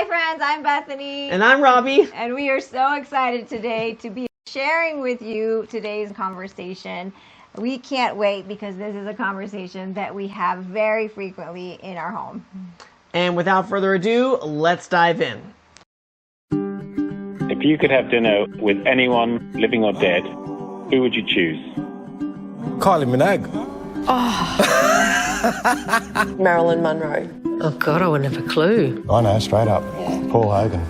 Hi friends, I'm Bethany. And I'm Robbie. And we are so excited today to be sharing with you today's conversation. We can't wait because this is a conversation that we have very frequently in our home. And without further ado, let's dive in. If you could have dinner with anyone, living or dead, who would you choose? Kylie Minogue. Marilyn Monroe. Oh, God, I wouldn't have a clue. I know, straight up. Paul Hogan.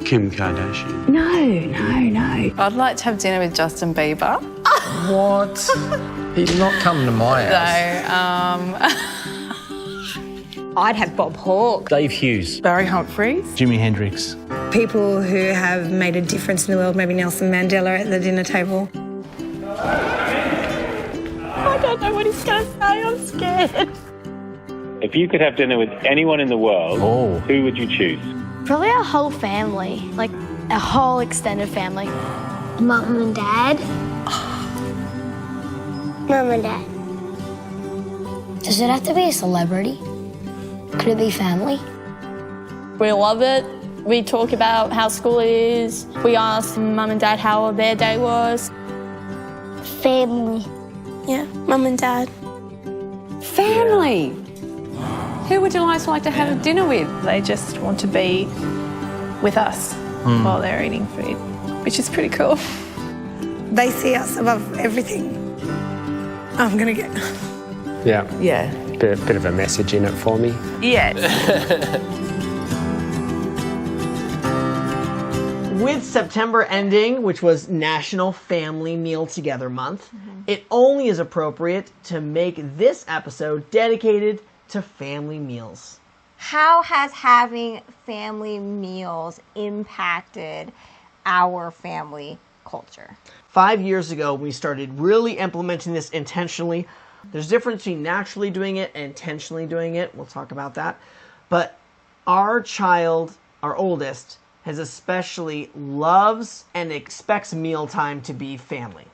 Kim Kardashian. No. I'd like to have dinner with Justin Bieber. What? He's not coming to my house. I'd have Bob Hawke. Dave Hughes. Barry Humphries. Jimi Hendrix. People who have made a difference in the world, maybe Nelson Mandela at the dinner table. I don't know what he's going to say, I'm scared. If you could have dinner with anyone in the world, who would you choose? Probably our whole family, like a whole extended family. Mum and Dad. Mum and Dad. Does it have to be a celebrity? Could it be family? We love it. We talk about how school is. We ask Mum and Dad how their day was. Family. Yeah, Mum and Dad. Family. Who would you like to have a dinner with? They just want to be with us while they're eating food, which is pretty cool. They see us above everything. I'm going to get... Yeah. Yeah. Bit of a message in it for me. Yes. With September ending, which was National Family Meal Together Month, it only is appropriate to make this episode dedicated to family meals. How has having family meals impacted our family culture? 5 years ago, we started really implementing this intentionally. There's a difference between naturally doing it and intentionally doing it. We'll talk about that. But our child, our oldest, has especially loves and expects mealtime to be family.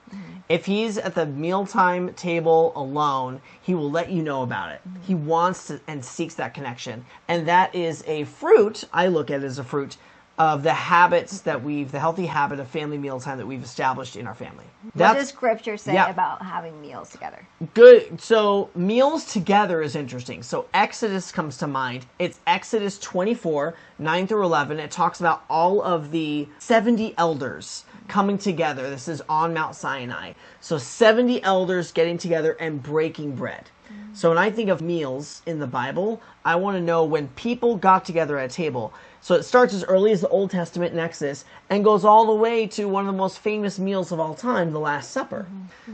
If he's at the mealtime table alone, he will let you know about it. He wants to and seeks that connection. And that is a fruit, I look at it as a fruit, of the habits that the healthy habit of family mealtime that we've established in our family. What does Scripture say about having meals together? Good. So meals together is interesting. So Exodus comes to mind. It's Exodus 24, 9 through 11. It talks about all of the 70 elders coming together. This is on Mount Sinai. So 70 elders getting together and breaking bread. So when I think of meals in the Bible, I want to know when people got together at a table. So it starts as early as the Old Testament in Exodus and goes all the way to one of the most famous meals of all time, the Last Supper.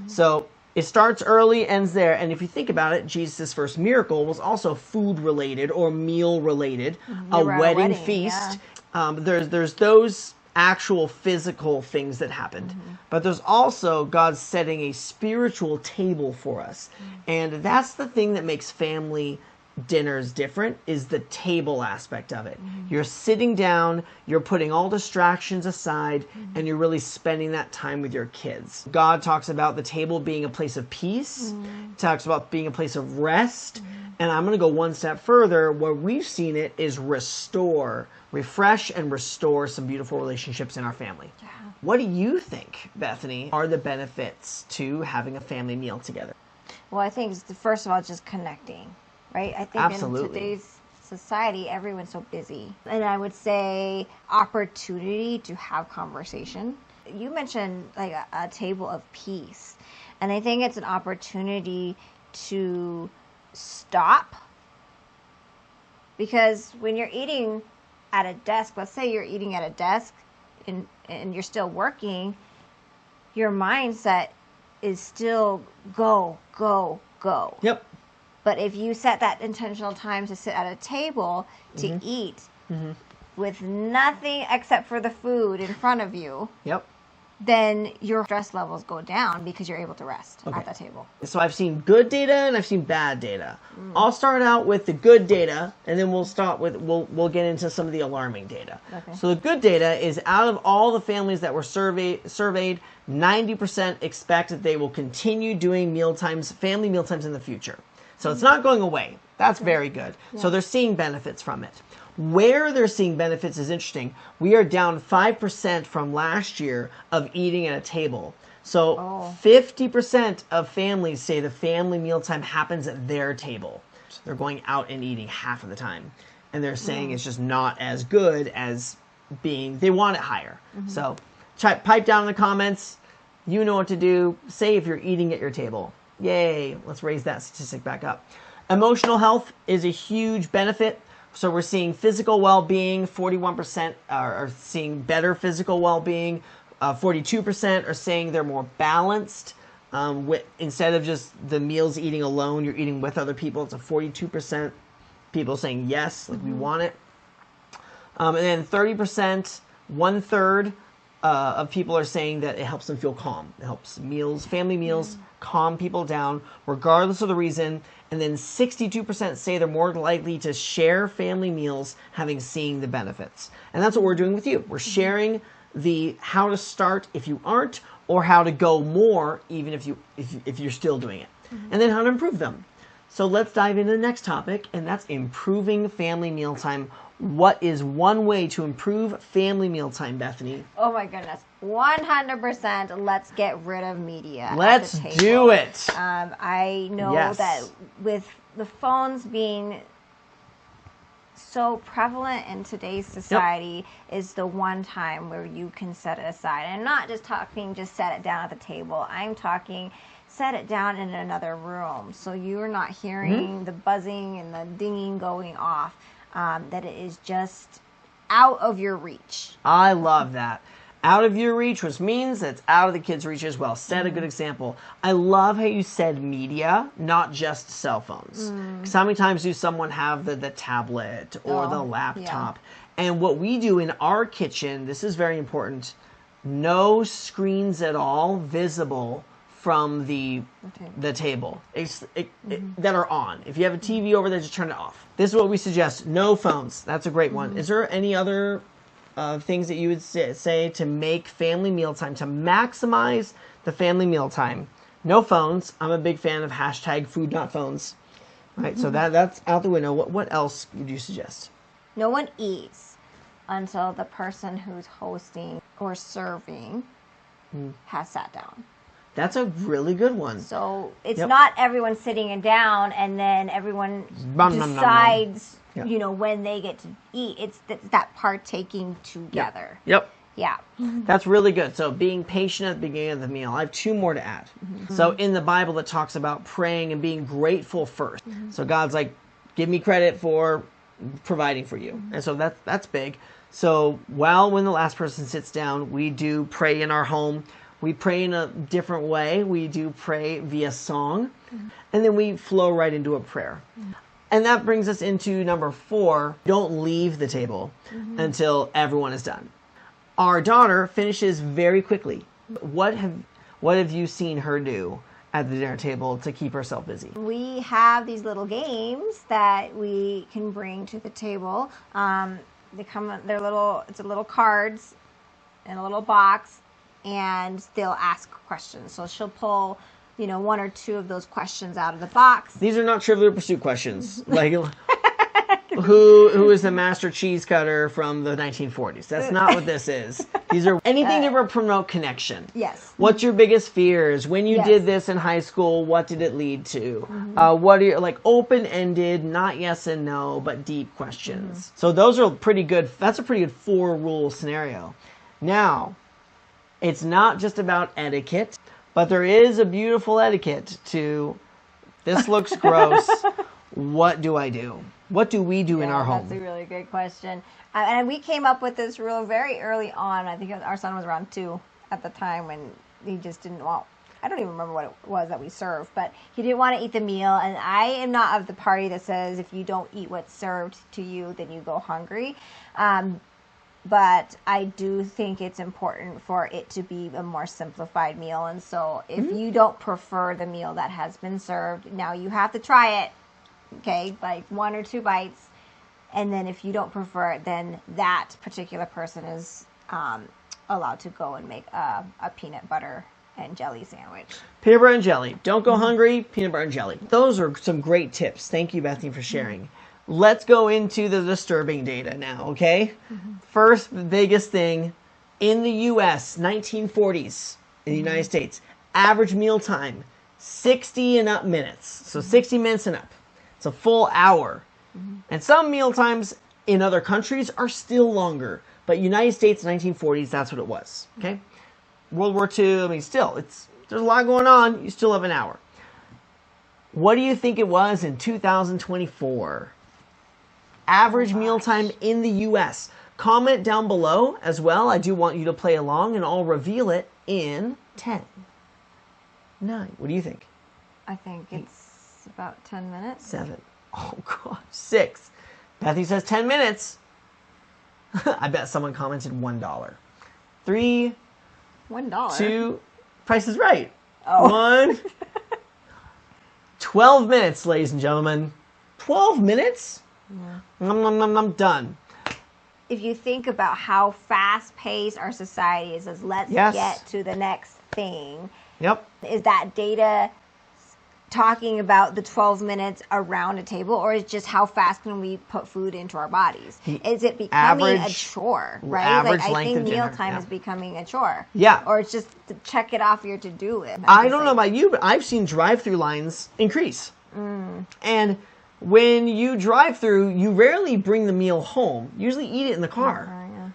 So it starts early, ends there. And if you think about it, Jesus' first miracle was also food related or meal related, a wedding feast. Yeah. There's those actual physical things that happened. But there's also God setting a spiritual table for us. And that's the thing that makes family dinners different, is the table aspect of it. You're sitting down, you're putting all distractions aside, and you're really spending that time with your kids. God talks about the table being a place of peace, talks about being a place of rest, and I'm going to go one step further. Where we've seen it is refresh and restore some beautiful relationships in our family. Yeah. What do you think, Bethany, are the benefits to having a family meal together? Well, I think first of all, just connecting. Right? I think Absolutely. In today's society, everyone's so busy. And I would say opportunity to have conversation. You mentioned like a table of peace. And I think it's an opportunity to stop. Because when you're eating at a desk, let's say you're eating at a desk and you're still working, your mindset is still go, go, go. Yep. But if you set that intentional time to sit at a table to eat with nothing except for the food in front of you, then your stress levels go down because you're able to rest at the table. So I've seen good data and I've seen bad data. I'll start out with the good data, and then we'll get into some of the alarming data. So the good data is, out of all the families that were surveyed, 90% expect that they will continue doing family mealtimes in the future. So it's not going away. That's very good. So they're seeing benefits from it. Where they're seeing benefits is interesting. We are down 5% from last year of eating at a table. So 50% of families say the family mealtime happens at their table. So they're going out and eating half of the time. And they're saying it's just not as good as they want it higher. So pipe down in the comments. You know what to do. Say if you're eating at your table. Yay. Let's raise that statistic back up. Emotional health is a huge benefit. So we're seeing physical well-being. 41% are seeing better physical well-being. 42% are saying they're more balanced. Instead of just the meals eating alone, you're eating with other people. It's a 42% people saying yes, like we want it. And then 30%, 1/3 of people are saying that it helps them feel calm. It helps family meals, calm people down, regardless of the reason. And then 62% say they're more likely to share family meals, having seen the benefits. And that's what we're doing with you. We're sharing the how to start if you aren't, or how to go more even if you're still doing it, and then how to improve them. So let's dive into the next topic, and that's improving family mealtime. What is one way to improve family mealtime, Bethany? Oh my goodness. 100%. Let's get rid of media. Let's do it. I know that with the phones being so prevalent in today's society, is the one time where you can set it aside. And I'm not just talking just set it down at the table. I'm talking set it down in another room so you're not hearing the buzzing and the dinging going off. That it is just out of your reach. I love that. Out of your reach, which means it's out of the kids' reach as well. Set a good example. I love how you said media, not just cell phones. Because how many times do someone have the tablet or the laptop? And what we do in our kitchen, this is very important, no screens at all visible from the table that are on. If you have a TV over there, just turn it off. This is what we suggest. No phones. That's a great one. Is there any other things that you would say to make family mealtime, to maximize the family mealtime? No phones. I'm a big fan of hashtag food not phones. All right, so that's out the window. What else would you suggest? No one eats until the person who's hosting or serving has sat down. That's a really good one. So it's not everyone sitting down and then everyone decides, when they get to eat. It's that partaking together. Yep. Yeah. That's really good. So being patient at the beginning of the meal. I have 2 more to add. So in the Bible, it talks about praying and being grateful first. So God's like, give me credit for providing for you. And so that's big. So when the last person sits down, we do pray in our home. We pray in a different way. We do pray via song. And then we flow right into a prayer. And that brings us into number 4. Don't leave the table until everyone is done. Our daughter finishes very quickly. What have you seen her do at the dinner table to keep herself busy? We have these little games that we can bring to the table. It's a little cards in a little box, and they'll ask questions. So she'll pull, 1 or 2 of those questions out of the box. These are not Trivial Pursuit questions. Like, who is the master cheese cutter from the 1940s? That's not what this is. These are anything to promote connection. Yes. What's your biggest fears? When you did this in high school, what did it lead to? What are your, open-ended, not yes and no, but deep questions. So those are pretty good. That's a pretty good 4-rule scenario. Now, it's not just about etiquette, but there is a beautiful etiquette to, this looks gross, what do I do? What do we do in our home? That's a really good question. And we came up with this rule very early on. I think our son was around 2 at the time when he just didn't want, I don't even remember what it was that we served, but he didn't want to eat the meal. And I am not of the party that says if you don't eat what's served to you, then you go hungry. But I do think it's important for it to be a more simplified meal. And so if you don't prefer the meal that has been served, now you have to try it, okay, like 1 or 2 bites. And then if you don't prefer it, then that particular person is allowed to go and make a peanut butter and jelly sandwich. Peanut butter and jelly. Don't go hungry, peanut butter and jelly. Those are some great tips. Thank you, Bethany, for sharing. let's go into the disturbing data now, okay? First biggest thing, in the U.S., 1940s, in the United States, average meal time, 60 and up minutes. So 60 minutes and up. It's a full hour. And some meal times in other countries are still longer. But United States, 1940s, that's what it was, okay? World War II, I mean, still, there's a lot going on. You still have an hour. What do you think it was in 2024? Average mealtime in the U.S. Comment down below as well. I do want you to play along, and I'll reveal it in 10, 9. What do you think? I think it's about 10 minutes. 7. Oh, God. 6. Bethany says 10 minutes. I bet someone commented $1. 3. $1. 2. Price is right. Oh. 1. 12 minutes, ladies and gentlemen. 12 minutes? I'm done. If you think about how fast-paced our society is, let's get to the next thing. Yep. Is that data talking about the 12 minutes around a table, or is just how fast can we put food into our bodies? Is it becoming a chore, right? Like, I think mealtime is becoming a chore. Yeah. Or it's just to check it off your to-do list. I don't know about you, but I've seen drive-through lines increase. And when you drive through, you rarely bring the meal home. You usually eat it in the car.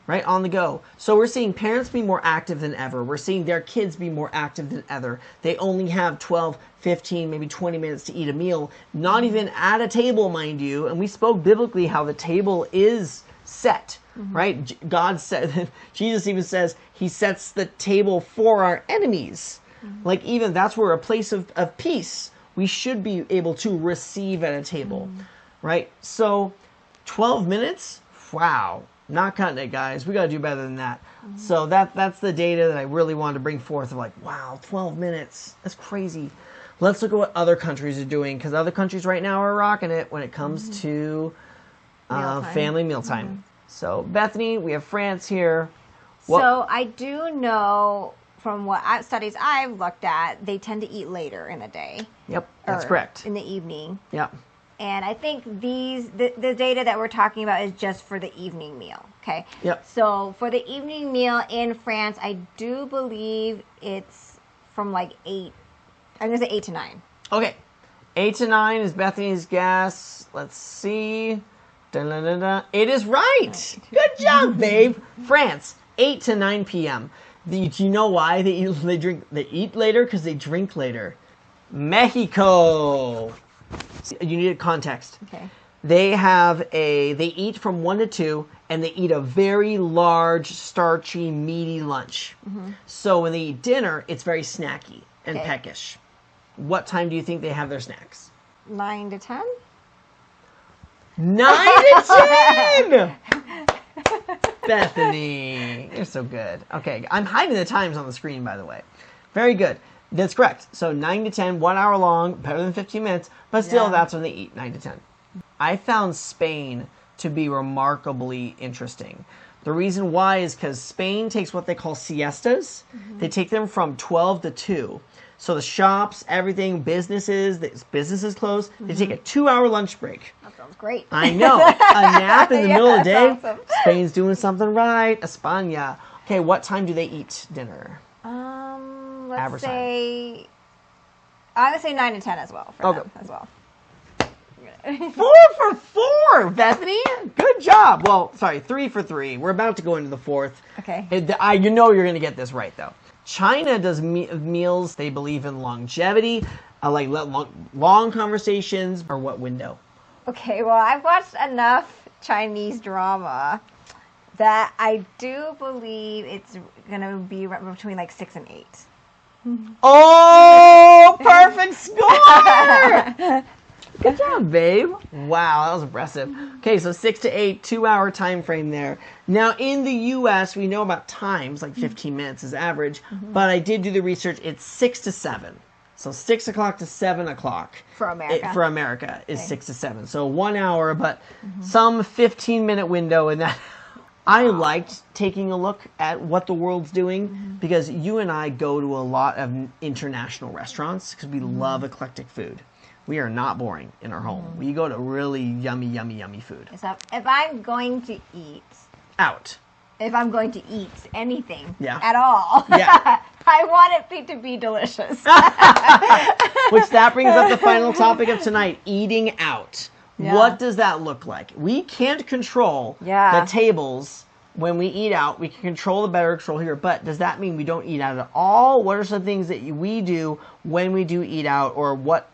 Right, on the go. So we're seeing parents be more active than ever. We're seeing their kids be more active than ever. They only have 12, 15, maybe 20 minutes to eat a meal, not even at a table, mind you. And we spoke biblically how the table is set, right? God said, Jesus even says he sets the table for our enemies. Like, even that's where a place of peace, we should be able to receive at a table, right? So 12 minutes, wow. Not cutting it, guys. We got to do better than that. So that's the data that I really wanted to bring forth of, like, wow, 12 minutes. That's crazy. Let's look at what other countries are doing, because other countries right now are rocking it when it comes to family mealtime. So, Bethany, we have France here. So I do know from what studies I've looked at, they tend to eat later in the day. Yep, that's correct. In the evening. Yep. And I think the data that we're talking about is just for the evening meal, okay? Yep. So for the evening meal in France, I do believe it's from like 8, I'm going to say 8 to 9. Okay. 8 to 9 is Bethany's guess. Let's see. Dun-dun-dun-dun. It is right. Good job, babe. France, 8 to 9 p.m. Do you know why they eat later? Because they drink later. Mexico. You need a context. Okay. They eat from 1 to 2, and they eat a very large, starchy, meaty lunch. So when they eat dinner, it's very snacky and peckish. What time do you think they have their snacks? 9 to 10? 9 to 10! Bethany, you're so good. Okay, I'm hiding the times on the screen, by the way. Very good. That's correct. So 9 to 10, 1 hour long, better than 15 minutes, but still that's when they eat, 9 to 10. I found Spain to be remarkably interesting. The reason why is because Spain takes what they call siestas. They take them from 12 to 2. So the shops, everything, businesses close. They take a 2-hour lunch break. That sounds great. I know. A nap in the middle of the day. Awesome. Spain's doing something right. España. Okay, what time do they eat dinner? Let's say, I would say 9 to 10 as well. For them as well. 4 for 4, Bethany. Good job. Well, sorry, 3 for 3. We're about to go into the 4th. Okay. You know you're going to get this right, though. China does meals. They believe in longevity, like long conversations, or what window? Okay, well, I've watched enough Chinese drama that I do believe it's going to be between like 6 and 8. Oh, perfect score! Good job, babe. Wow, that was impressive. Okay, so 6 to 8, 2-hour time frame there. Now, in the U.S., we know about times, like 15 minutes is average, but I did do the research. It's 6 to 7. So 6 o'clock to 7 o'clock. For America. For America is 6 to 7. So 1 hour, but some 15-minute window in that. I liked taking a look at what the world's doing because you and I go to a lot of international restaurants because we love eclectic food. We are not boring in our home. We go to really yummy, yummy, yummy food. So if I'm going to eat Out. if I'm going to eat anything Yeah. at all, Yeah. I want it to be delicious. Which that brings up the final topic of tonight, eating out. Yeah. What does that look like? We can't control the tables when we eat out. We can control the better control here, but does that mean we don't eat out at all? What are some things that we do when we do eat out, or what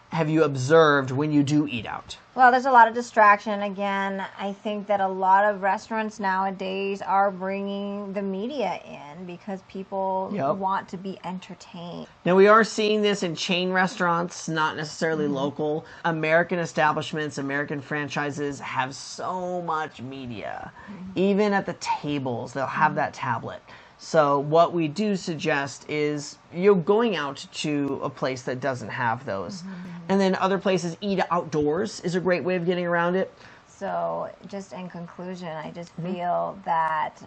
have you observed when you do eat out? Well, there's a lot of distraction. Again, I think that a lot of restaurants nowadays are bringing the media in because people want to be entertained. Now, we are seeing this in chain restaurants, not necessarily local. American establishments, American franchises have so much media. Even at the tables, they'll have that tablet. So what we do suggest is you're going out to a place that doesn't have those. And then other places, eat outdoors is a great way of getting around it. So just in conclusion, I just feel that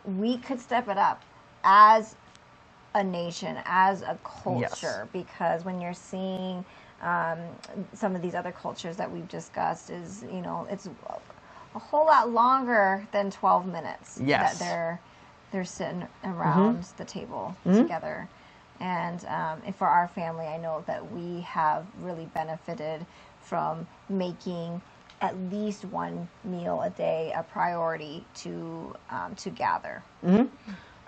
we could step it up as a nation, as a culture, because when you're seeing some of these other cultures that we've discussed is, it's a whole lot longer than 12 minutes that they're sitting around the table together. And for our family, I know that we have really benefited from making at least one meal a day a priority to gather. And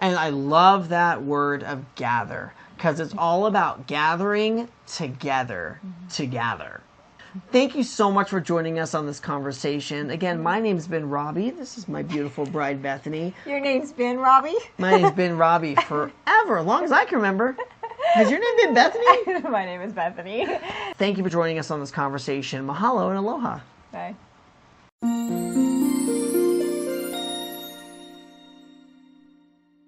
I love that word of gather, because it's all about gathering together to gather. Thank you so much for joining us on this conversation. Again, my name's been Robbie. This is my beautiful bride, Bethany. Your name's been Robbie? My name's been Robbie forever, as long as I can remember. Has your name been Bethany? My name is Bethany. Thank you for joining us on this conversation. Mahalo and aloha. Bye.